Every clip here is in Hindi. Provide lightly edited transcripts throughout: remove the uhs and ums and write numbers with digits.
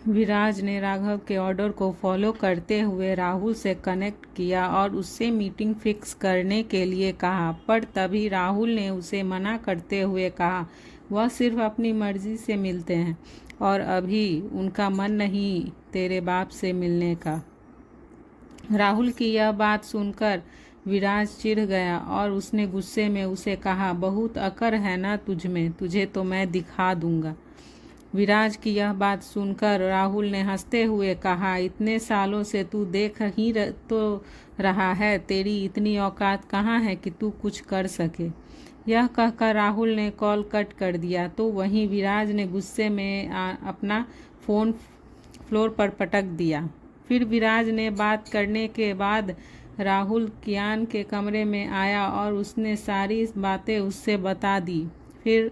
विराज ने राघव के ऑर्डर को फॉलो करते हुए राहुल से कनेक्ट किया और उससे मीटिंग फिक्स करने के लिए कहा, पर तभी राहुल ने उसे मना करते हुए कहा वह सिर्फ अपनी मर्जी से मिलते हैं और अभी उनका मन नहीं तेरे बाप से मिलने का। राहुल की यह बात सुनकर विराज चिढ़ गया और उसने गुस्से में उसे कहा, बहुत अकड़ है ना तुझ में, तुझे तो मैं दिखा दूंगा। विराज की यह बात सुनकर राहुल ने हंसते हुए कहा, इतने सालों से तू देख ही तो रहा है, तेरी इतनी औकात कहाँ है कि तू कुछ कर सके। यह कहकर राहुल ने कॉल कट कर दिया तो वहीं विराज ने गुस्से में अपना फ़ोन फ्लोर पर पटक दिया। फिर विराज ने बात करने के बाद राहुल कियान के कमरे में आया और उसने सारी बातें उससे बता दी। फिर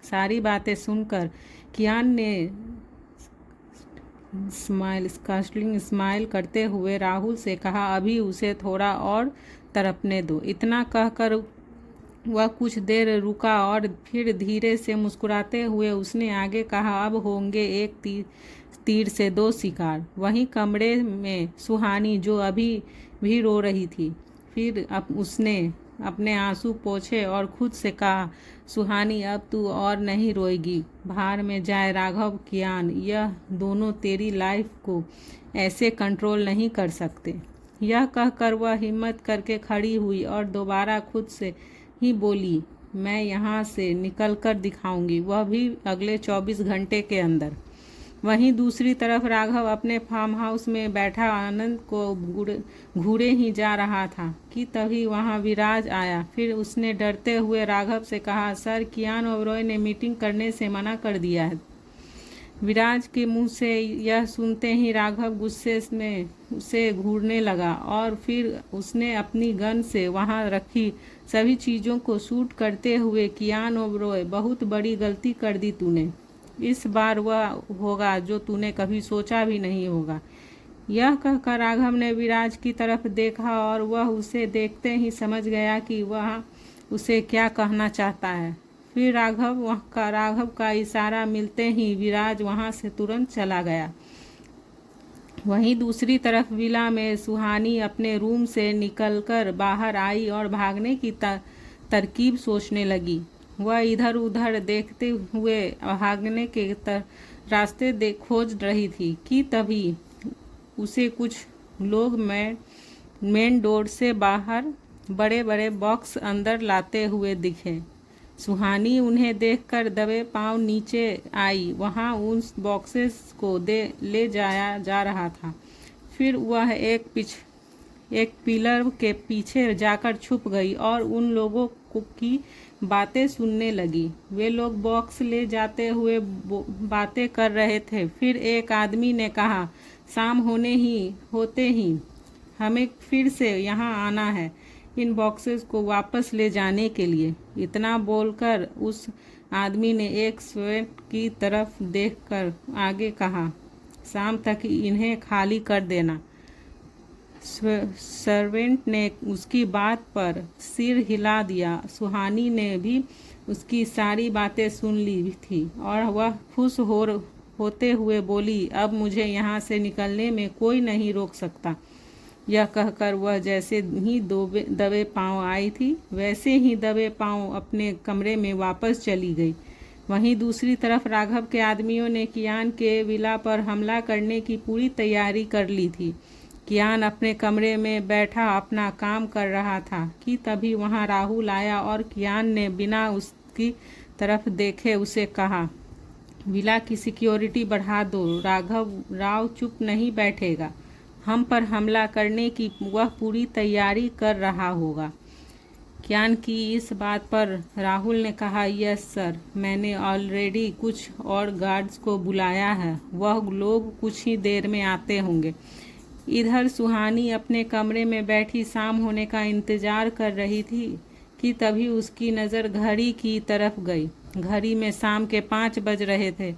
सारी बातें सुनकर कियान ने स्माइल करते हुए राहुल से कहा, अभी उसे थोड़ा और तड़पने दो। इतना कहकर वह कुछ देर रुका और फिर धीरे से मुस्कुराते हुए उसने आगे कहा, अब होंगे एक तीर से दो शिकार। वहीं कमरे में सुहानी जो अभी भी रो रही थी, फिर उसने अपने आंसू पोंछे और खुद से कहा, सुहानी अब तू और नहीं रोएगी, बाहर में जाए राघव कियान, यह दोनों तेरी लाइफ को ऐसे कंट्रोल नहीं कर सकते। यह कहकर वह हिम्मत करके खड़ी हुई और दोबारा खुद से ही बोली, मैं यहाँ से निकलकर दिखाऊंगी, वह भी अगले 24 घंटे के अंदर। वहीं दूसरी तरफ राघव अपने फार्म हाउस में बैठा आनंद को घूरे ही जा रहा था कि तभी वहां विराज आया। फिर उसने डरते हुए राघव से कहा, सर, कियान ओबरॉय ने मीटिंग करने से मना कर दिया है। विराज के मुंह से यह सुनते ही राघव गुस्से में उसे घूरने लगा और फिर उसने अपनी गन से वहां रखी सभी चीज़ों को शूट करते हुए, कियान ओबरॉय, बहुत बड़ी गलती कर दी तूने, इस बार वह होगा जो तूने कभी सोचा भी नहीं होगा। यह कहकर राघव ने विराज की तरफ देखा और वह उसे देखते ही समझ गया कि वह उसे क्या कहना चाहता है। फिर राघव का इशारा मिलते ही विराज वहां से तुरंत चला गया। वहीं दूसरी तरफ विला में सुहानी अपने रूम से निकलकर बाहर आई और भागने की तरकीब सोचने लगी। वह इधर उधर देखते हुए भागने के रास्ते खोज रही थी कि तभी उसे कुछ लोग मेन डोर से बाहर बड़े बड़े बॉक्स अंदर लाते हुए दिखे। सुहानी उन्हें देखकर दबे पांव नीचे आई। वहां उन बॉक्सेस को ले जाया जा रहा था। फिर वह एक पिलर के पीछे जाकर छुप गई और उन लोगों की बातें सुनने लगी। वे लोग बॉक्स ले जाते हुए बातें कर रहे थे। फिर एक आदमी ने कहा, शाम होते ही हमें फिर से यहाँ आना है इन बॉक्सेस को वापस ले जाने के लिए। इतना बोलकर उस आदमी ने एक स्वेट की तरफ देखकर आगे कहा, शाम तक इन्हें खाली कर देना। सर्वेंट ने उसकी बात पर सिर हिला दिया। सुहानी ने भी उसकी सारी बातें सुन ली थी और वह खुश होते हुए बोली, अब मुझे यहाँ से निकलने में कोई नहीं रोक सकता। यह कहकर वह जैसे ही दबे पांव आई थी वैसे ही दबे पांव अपने कमरे में वापस चली गई। वहीं दूसरी तरफ राघव के आदमियों ने कियान के विला पर हमला करने की पूरी तैयारी कर ली थी। कियान अपने कमरे में बैठा अपना काम कर रहा था कि तभी वहां राहुल आया और कियान ने बिना उसकी तरफ देखे उसे कहा, विला की सिक्योरिटी बढ़ा दो, राघव राव चुप नहीं बैठेगा, हम पर हमला करने की वह पूरी तैयारी कर रहा होगा। कियान की इस बात पर राहुल ने कहा, यस सर, मैंने ऑलरेडी कुछ और गार्ड्स को बुलाया है, वह लोग कुछ ही देर में आते होंगे। इधर सुहानी अपने कमरे में बैठी शाम होने का इंतजार कर रही थी कि तभी उसकी नज़र घड़ी की तरफ गई। घड़ी में शाम के 5 बज रहे थे।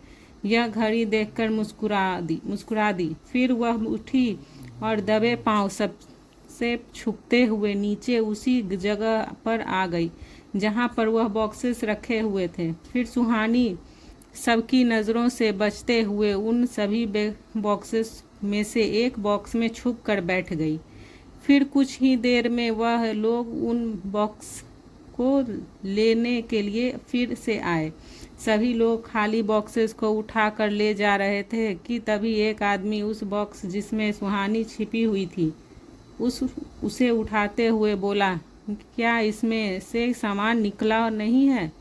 यह घड़ी देखकर मुस्कुरा दी। फिर वह उठी और दबे पांव सबसे छुपते हुए नीचे उसी जगह पर आ गई जहां पर वह बॉक्सेस रखे हुए थे। फिर सुहानी सबकी नज़रों से बचते हुए उन सभी बॉक्सेस में से एक बॉक्स में छुप कर बैठ गई। फिर कुछ ही देर में वह लोग उन बॉक्स को लेने के लिए फिर से आए। सभी लोग खाली बॉक्सेस को उठा कर ले जा रहे थे कि तभी एक आदमी उस बॉक्स जिसमें सुहानी छिपी हुई थी उसे उठाते हुए बोला, क्या इसमें से सामान निकला नहीं है?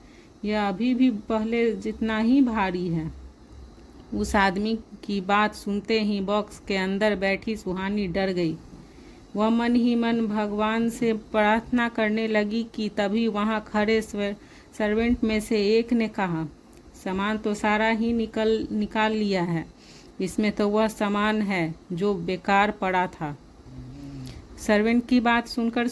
यह अभी भी पहले जितना ही भारी है। उस आदमी की बात सुनते ही बॉक्स के अंदर बैठी सुहानी डर गई। वह मन ही मन भगवान से प्रार्थना करने लगी कि तभी वहां खड़े सर्वेंट में से एक ने कहा, सामान तो सारा ही निकाल लिया है, इसमें तो वह सामान है जो बेकार पड़ा था। सर्वेंट की बात सुनकर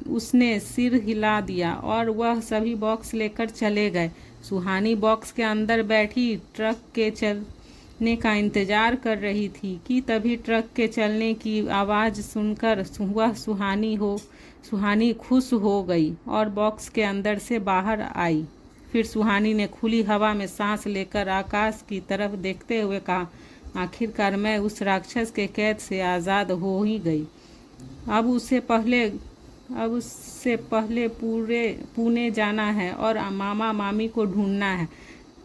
उसने सिर हिला दिया और वह सभी बॉक्स लेकर चले गए। सुहानी बॉक्स के अंदर बैठी ट्रक के चलने का इंतजार कर रही थी कि तभी ट्रक के चलने की आवाज़ सुनकर वह सुहानी खुश हो गई और बॉक्स के अंदर से बाहर आई। फिर सुहानी ने खुली हवा में सांस लेकर आकाश की तरफ देखते हुए कहा, आखिरकार मैं उस राक्षस के कैद से आज़ाद हो ही गई। अब उससे पहले पुणे जाना है और मामा मामी को ढूंढना है।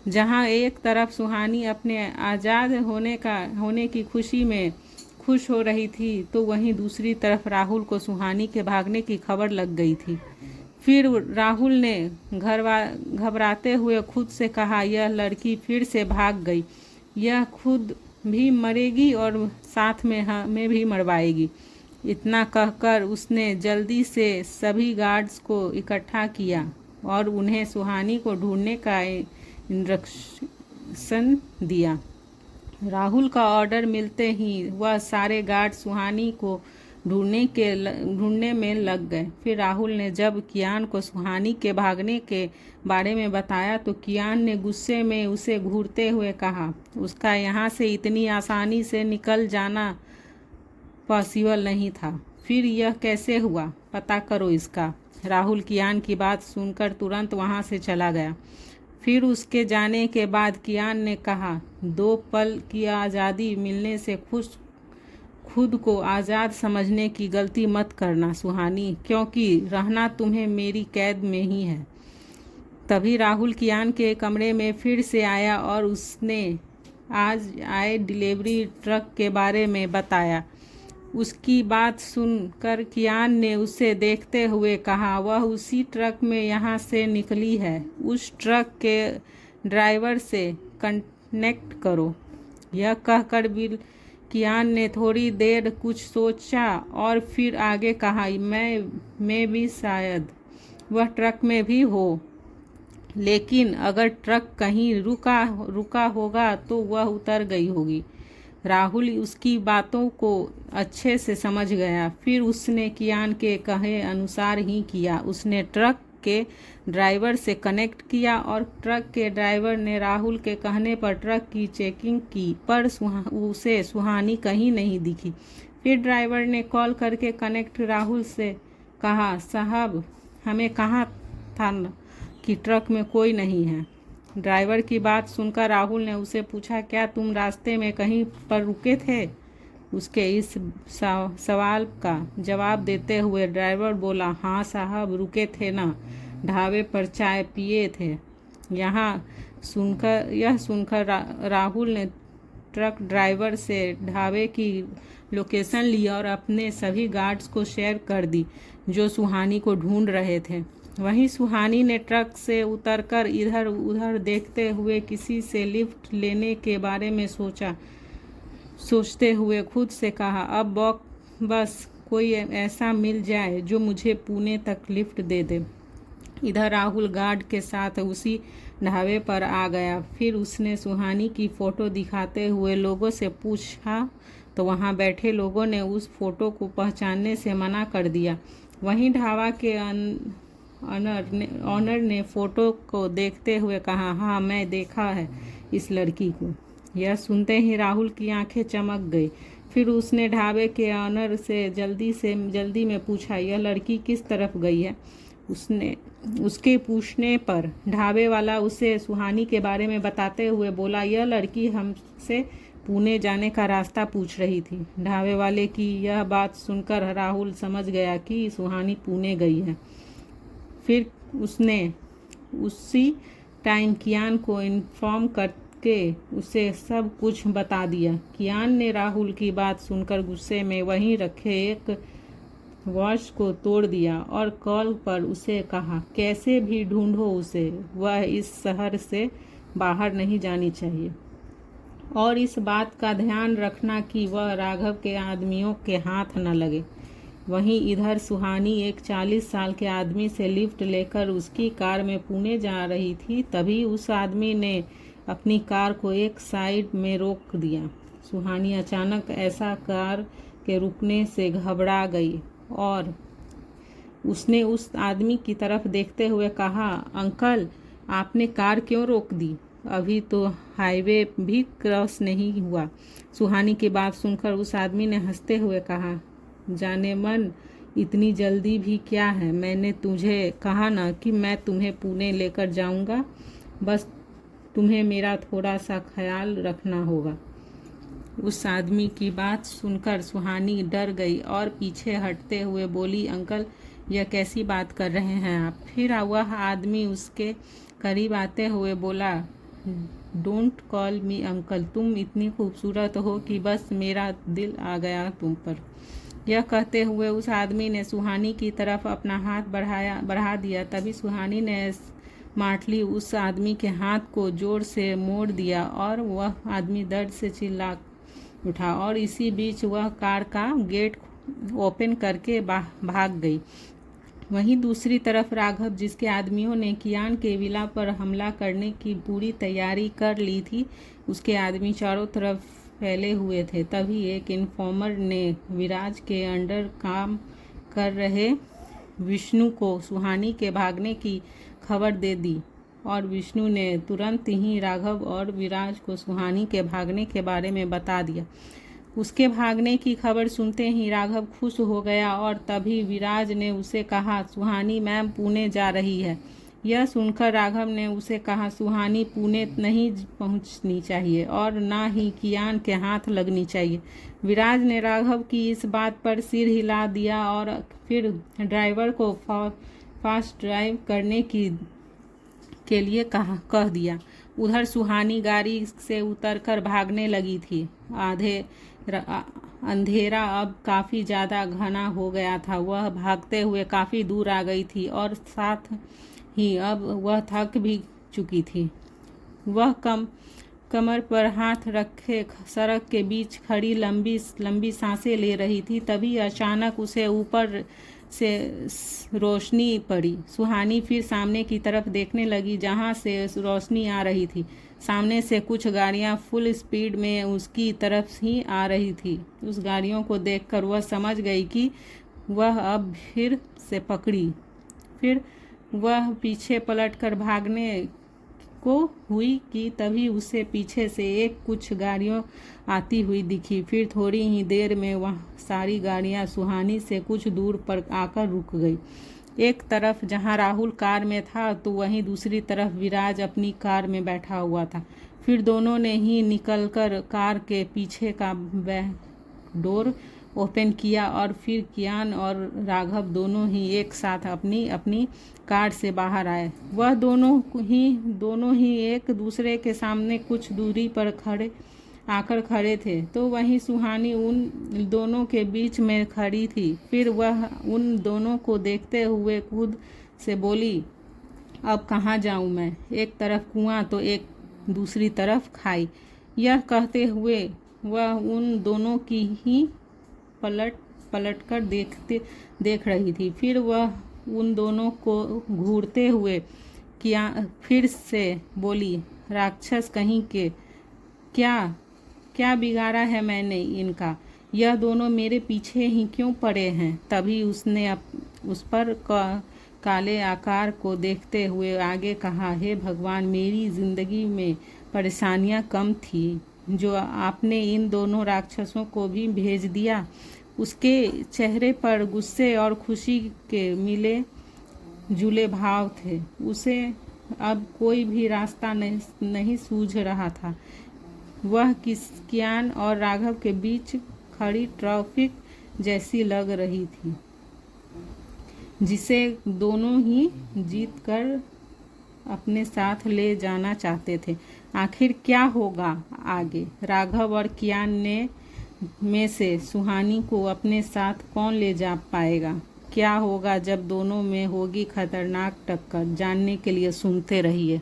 जहाँ एक तरफ सुहानी अपने आज़ाद होने की खुशी में खुश हो रही थी तो वहीं दूसरी तरफ राहुल को सुहानी के भागने की खबर लग गई थी। फिर राहुल ने घबराते हुए खुद से कहा, यह लड़की फिर से भाग गई, यह खुद भी मरेगी और साथ में हमें भी मरवाएगी। इतना कहकर उसने जल्दी से सभी गार्ड्स को इकट्ठा किया और उन्हें सुहानी को ढूंढने का इंस्ट्रक्शन दिया। राहुल का ऑर्डर मिलते ही वह सारे गार्ड सुहानी को ढूंढने में लग गए। फिर राहुल ने जब कियान को सुहानी के भागने के बारे में बताया तो कियान ने गुस्से में उसे घूरते हुए कहा, उसका यहाँ से इतनी आसानी से निकल जाना पॉसिबल नहीं था। फिर यह कैसे हुआ, पता करो इसका। राहुल कियान की बात सुनकर तुरंत वहाँ से चला गया। फिर उसके जाने के बाद कियान ने कहा, 2 पल की आज़ादी मिलने से खुद को आज़ाद समझने की गलती मत करना सुहानी, क्योंकि रहना तुम्हें मेरी कैद में ही है। तभी राहुल कियान के कमरे में फिर से आया और उसने आज आए डिलीवरी ट्रक के बारे में बताया। उसकी बात सुनकर कियान ने उसे देखते हुए कहा, वह उसी ट्रक में यहाँ से निकली है, उस ट्रक के ड्राइवर से कनेक्ट करो। यह कहकर कियान ने थोड़ी देर कुछ सोचा और फिर आगे कहा, मैं भी शायद वह ट्रक में भी हो, लेकिन अगर ट्रक कहीं रुका होगा तो वह उतर गई होगी। राहुल उसकी बातों को अच्छे से समझ गया। फिर उसने कियान के कहे अनुसार ही किया। उसने ट्रक के ड्राइवर से कनेक्ट किया और ट्रक के ड्राइवर ने राहुल के कहने पर ट्रक की चेकिंग की, पर उसे सुहानी कहीं नहीं दिखी। फिर ड्राइवर ने कॉल करके कनेक्ट राहुल से कहा, साहब हमें कहा था कि ट्रक में कोई नहीं है। ड्राइवर की बात सुनकर राहुल ने उसे पूछा, क्या तुम रास्ते में कहीं पर रुके थे? उसके इस सवाल का जवाब देते हुए ड्राइवर बोला, हाँ साहब रुके थे ना, ढाबे पर चाय पिए थे। यह सुनकर राहुल ने ट्रक ड्राइवर से ढाबे की लोकेशन ली और अपने सभी गार्ड्स को शेयर कर दी जो सुहानी को ढूंढ रहे थे। वहीं सुहानी ने ट्रक से उतरकर इधर उधर देखते हुए किसी से लिफ्ट लेने के बारे में सोचते हुए खुद से कहा, अब बस कोई ऐसा मिल जाए जो मुझे पुणे तक लिफ्ट दे दे। इधर राहुल गार्ड के साथ उसी ढाबे पर आ गया। फिर उसने सुहानी की फ़ोटो दिखाते हुए लोगों से पूछा तो वहां बैठे लोगों ने उस फोटो को पहचानने से मना कर दिया। वहीं ढाबा के ऑनर ने फ़ोटो को देखते हुए कहा, हाँ मैं देखा है इस लड़की को। यह सुनते ही राहुल की आंखें चमक गई। फिर उसने ढाबे के ऑनर से जल्दी में पूछा, यह लड़की किस तरफ गई है? उसके पूछने पर ढाबे वाला उसे सुहानी के बारे में बताते हुए बोला, यह लड़की हमसे पुणे जाने का रास्ता पूछ रही थी। ढाबे वाले की यह बात सुनकर राहुल समझ गया कि सुहानी पुणे गई है। फिर उसने उसी टाइम कियान को इन्फॉर्म करके उसे सब कुछ बता दिया। कियान ने राहुल की बात सुनकर गुस्से में वहीं रखे एक वॉच को तोड़ दिया और कॉल पर उसे कहा, कैसे भी ढूंढो उसे, वह इस शहर से बाहर नहीं जानी चाहिए और इस बात का ध्यान रखना कि वह राघव के आदमियों के हाथ न लगे। वहीं इधर सुहानी एक 40 साल के आदमी से लिफ्ट लेकर उसकी कार में पुणे जा रही थी। तभी उस आदमी ने अपनी कार को एक साइड में रोक दिया। सुहानी अचानक ऐसा कार के रुकने से घबरा गई और उसने उस आदमी की तरफ देखते हुए कहा, अंकल, आपने कार क्यों रोक दी? अभी तो हाईवे भी क्रॉस नहीं हुआ। सुहानी की बात सुनकर उस आदमी ने हंसते हुए कहा, जाने मन, इतनी जल्दी भी क्या है? मैंने तुझे कहा ना कि मैं तुम्हें पुणे लेकर जाऊंगा, बस तुम्हें मेरा थोड़ा सा ख्याल रखना होगा। उस आदमी की बात सुनकर सुहानी डर गई और पीछे हटते हुए बोली, अंकल, यह कैसी बात कर रहे हैं आप? फिर वह आदमी उसके करीब आते हुए बोला, डोंट कॉल मी अंकल, तुम इतनी खूबसूरत हो कि बस मेरा दिल आ गया तुम पर। यह कहते हुए उस आदमी ने सुहानी की तरफ अपना हाथ बढ़ा दिया। तभी सुहानी ने स्मार्टली उस आदमी के हाथ को जोर से मोड़ दिया और वह आदमी दर्द से चिल्ला उठा और इसी बीच वह कार का गेट ओपन करके भाग गई। वहीं दूसरी तरफ राघव, जिसके आदमियों ने कियान के विला पर हमला करने की पूरी तैयारी कर ली थी, उसके आदमी चारों तरफ फैले हुए थे। तभी एक इन्फॉर्मर ने विराज के अंडर काम कर रहे विष्णु को सुहानी के भागने की खबर दे दी और विष्णु ने तुरंत ही राघव और विराज को सुहानी के भागने के बारे में बता दिया। उसके भागने की खबर सुनते ही राघव खुश हो गया और तभी विराज ने उसे कहा, सुहानी मैम पुणे जा रही है। यह सुनकर राघव ने उसे कहा, सुहानी पुणे नहीं पहुंचनी चाहिए और ना ही कियान के हाथ लगनी चाहिए। विराज ने राघव की इस बात पर सिर हिला दिया और फिर ड्राइवर को फास्ट ड्राइव करने के लिए कह दिया। उधर सुहानी गाड़ी से उतरकर भागने लगी थी। अंधेरा अब काफ़ी ज़्यादा घना हो गया था। वह भागते हुए काफ़ी दूर आ गई थी और साथ ही अब वह थक भी चुकी थी। वह कमर पर हाथ रखे सड़क के बीच खड़ी लंबी लंबी सांसें ले रही थी। तभी अचानक उसे ऊपर से रोशनी पड़ी। सुहानी फिर सामने की तरफ देखने लगी जहां से रोशनी आ रही थी। सामने से कुछ गाड़ियां फुल स्पीड में उसकी तरफ ही आ रही थी। उस गाड़ियों को देखकर वह समझ गई कि वह अब फिर से पकड़ी। फिर वह पीछे पलटकर भागने को हुई कि तभी उसे पीछे से कुछ गाड़ियां आती हुई दिखी। फिर थोड़ी ही देर में वह सारी गाड़ियां सुहानी से कुछ दूर पर आकर रुक गई। एक तरफ जहां राहुल कार में था तो वहीं दूसरी तरफ विराज अपनी कार में बैठा हुआ था। फिर दोनों ने ही निकलकर कार के पीछे का डोर ओपन किया और फिर कियान और राघव दोनों ही एक साथ अपनी अपनी कार से बाहर आए। वह दोनों ही एक दूसरे के सामने कुछ दूरी पर आकर खड़े थे। तो वहीं सुहानी उन दोनों के बीच में खड़ी थी। फिर वह उन दोनों को देखते हुए खुद से बोली, अब कहाँ जाऊँ मैं? एक तरफ कुआं तो एक दूसरी तरफ खाई। यह कहते हुए वह उन दोनों की ही पलट कर देख रही थी। फिर वह उन दोनों को घूरते हुए फिर से बोली, राक्षस कहीं के, क्या बिगाड़ा है मैंने इनका? यह दोनों मेरे पीछे ही क्यों पड़े हैं? तभी उसने उस पर काले आकार को देखते हुए आगे कहा, हे भगवान, मेरी जिंदगी में परेशानियां कम थी जो आपने इन दोनों राक्षसों को भी भेज दिया। उसके चेहरे पर गुस्से और खुशी के जुले भाव थे। उसे अब कोई भी रास्ता नहीं सूझ रहा था। वह कियान और राघव के बीच खड़ी ट्रैफिक जैसी लग रही थी, जिसे दोनों ही जीत कर अपने साथ ले जाना चाहते थे। आखिर क्या होगा आगे? राघव और कियान में से सुहानी को अपने साथ कौन ले जा पाएगा? क्या होगा जब दोनों में होगी खतरनाक टक्कर? जानने के लिए सुनते रहिए।